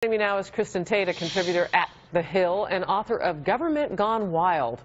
Joining me now is Kristin Tate, a contributor at The Hill and author of Government Gone Wild.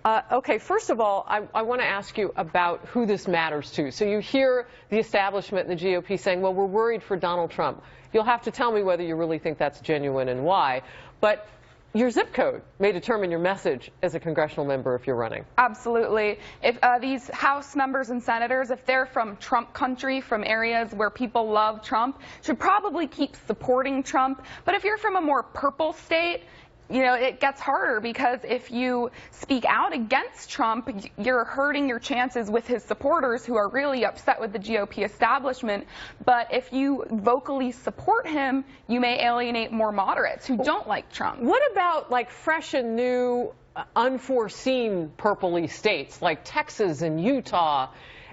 Okay, first of all, I want to ask you about who this matters to. So you hear the establishment and the GOP saying, well, we're worried for Donald Trump. You'll have to tell me whether you really think that's genuine and why. But your zip code may determine your message as a congressional member if you're running. Absolutely. If these House members and senators, if they're from Trump country, from areas where people love Trump, should probably keep supporting Trump. But if you're from a more purple state, you know, it gets harder because if you speak out against Trump, you're hurting your chances with his supporters who are really upset with the GOP establishment. But if you vocally support him, you may alienate more moderates who don't like Trump. What about like fresh and new, unforeseen purpley states like Texas and Utah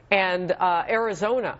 and Arizona?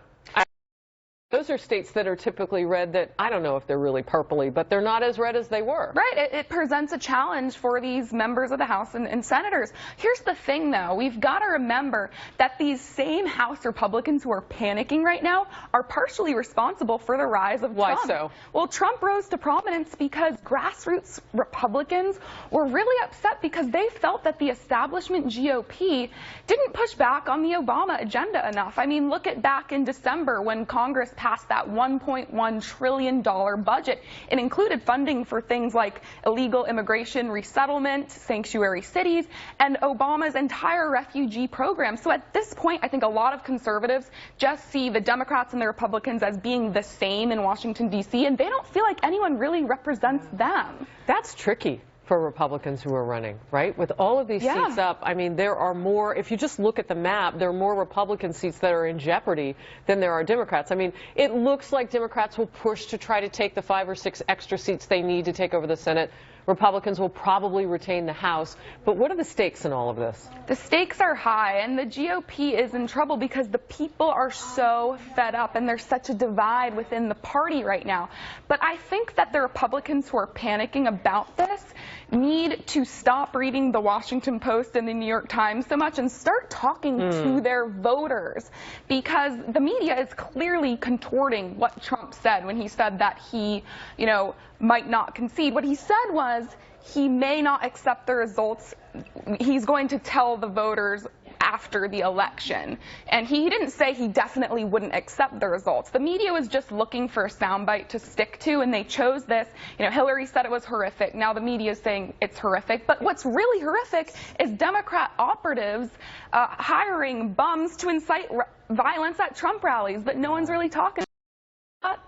Those are states that are typically red that I don't know if they're really purpley, but they're not as red as they were. Right. It presents a challenge for these members of the House and senators. Here's the thing, though. We've got to remember that these same House Republicans who are panicking right now are partially responsible for the rise of Trump. Why so? Well, Trump rose to prominence because grassroots Republicans were really upset because they felt that the establishment GOP didn't push back on the Obama agenda enough. I mean, look at back in December when Congress passed that $1.1 trillion budget. It included funding for things like illegal immigration resettlement, sanctuary cities, and Obama's entire refugee program. So at this point, I think a lot of conservatives just see the Democrats and the Republicans as being the same in Washington, D.C., and they don't feel like anyone really represents them. That's tricky for Republicans who are running, right? With all of these seats up, I mean, there are more, if you just look at the map, there are more Republican seats that are in jeopardy than there are Democrats. I mean, it looks like Democrats will push to try to take the 5 or 6 extra seats they need to take over the Senate. Republicans will probably retain the House. But what are the stakes in all of this? The stakes are high, and the GOP is in trouble because the people are so fed up, and there's such a divide within the party right now. But I think that the Republicans who are panicking about this need to stop reading the Washington Post and the New York Times so much and start talking to their voters, because the media is clearly contorting what Trump said when he said that he, you know, might not concede. What he said was he may not accept the results. He's going to tell the voters after the election. And he didn't say he definitely wouldn't accept the results. The media was just looking for a soundbite to stick to, and they chose this. You know, Hillary said it was horrific. Now the media is saying it's horrific. But what's really horrific is Democrat operatives hiring bums to incite violence at Trump rallies, but no one's really talking about that.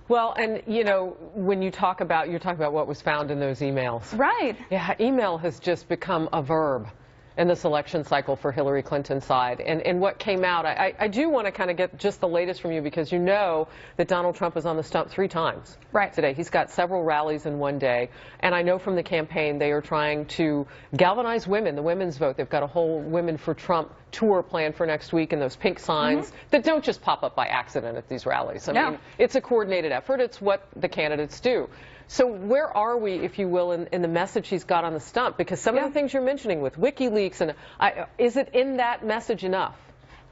Well, and, you know, when you're talking about what was found in those emails. Right. Yeah, email has just become a verb in this election cycle for Hillary Clinton's side. And what came out, I do want to kind of get just the latest from you, because you know that Donald Trump is on the stump 3 times today. He's got several rallies in one day. And I know from the campaign they are trying to galvanize women, the women's vote. They've got a whole Women for Trump tour planned for next week, and those pink signs that don't just pop up by accident at these rallies. I mean, it's a coordinated effort. It's what the candidates do. So where are we, if you will, in the message he's got on the stump? Because some of the things you're mentioning with WikiLeaks, and is it in that message enough?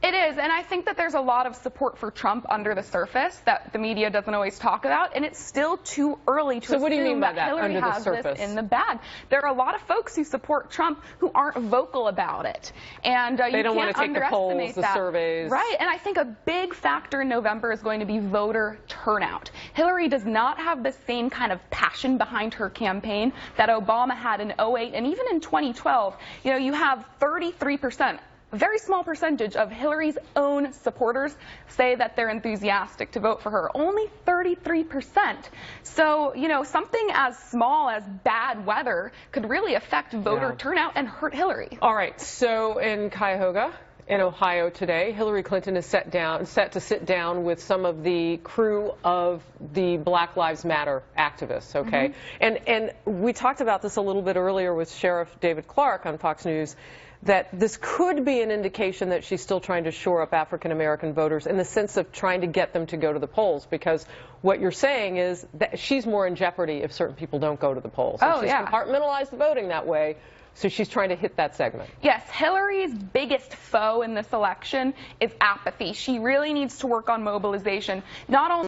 It is, and I think that there's a lot of support for Trump under the surface that the media doesn't always talk about, and it's still too early to assume that Hillary has this in the bag. There are a lot of folks who support Trump who aren't vocal about it, and they don't want to take the polls, the surveys. Right, and I think a big factor in November is going to be voter turnout. Hillary does not have the same kind of passion behind her campaign that Obama had in 2008 and even in 2012. You know, you have 33%. A very small percentage of Hillary's own supporters say that they're enthusiastic to vote for her. Only 33%. So, you know, something as small as bad weather could really affect voter turnout and hurt Hillary. All right. So in Cuyahoga, in Ohio today, Hillary Clinton is set to sit down with some of the crew of the Black Lives Matter activists, okay? And we talked about this a little bit earlier with Sheriff David Clark on Fox News, that this could be an indication that she's still trying to shore up African-American voters in the sense of trying to get them to go to the polls, because what you're saying is that she's more in jeopardy if certain people don't go to the polls. And she's compartmentalized the voting that way. So she's trying to hit that segment. Yes, Hillary's biggest foe in this election is apathy. She really needs to work on mobilization, not only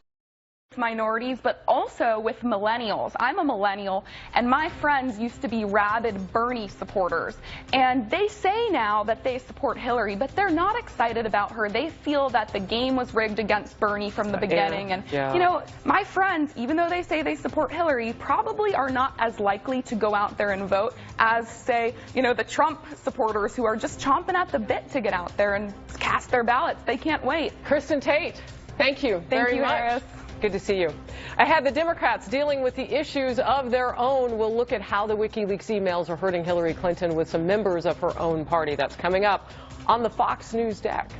minorities, but also with millennials. I'm a millennial, and my friends used to be rabid Bernie supporters, and they say now that they support Hillary, but they're not excited about her. They feel that the game was rigged against Bernie from the beginning, and you know, my friends, even though they say they support Hillary, probably are not as likely to go out there and vote as, say, you know, the Trump supporters who are just chomping at the bit to get out there and cast their ballots. They can't wait. Kristin Tate, thank you very much. Harris. Good to see you. Ahead, the Democrats dealing with the issues of their own. We'll look at how the WikiLeaks emails are hurting Hillary Clinton with some members of her own party. That's coming up on the Fox News deck.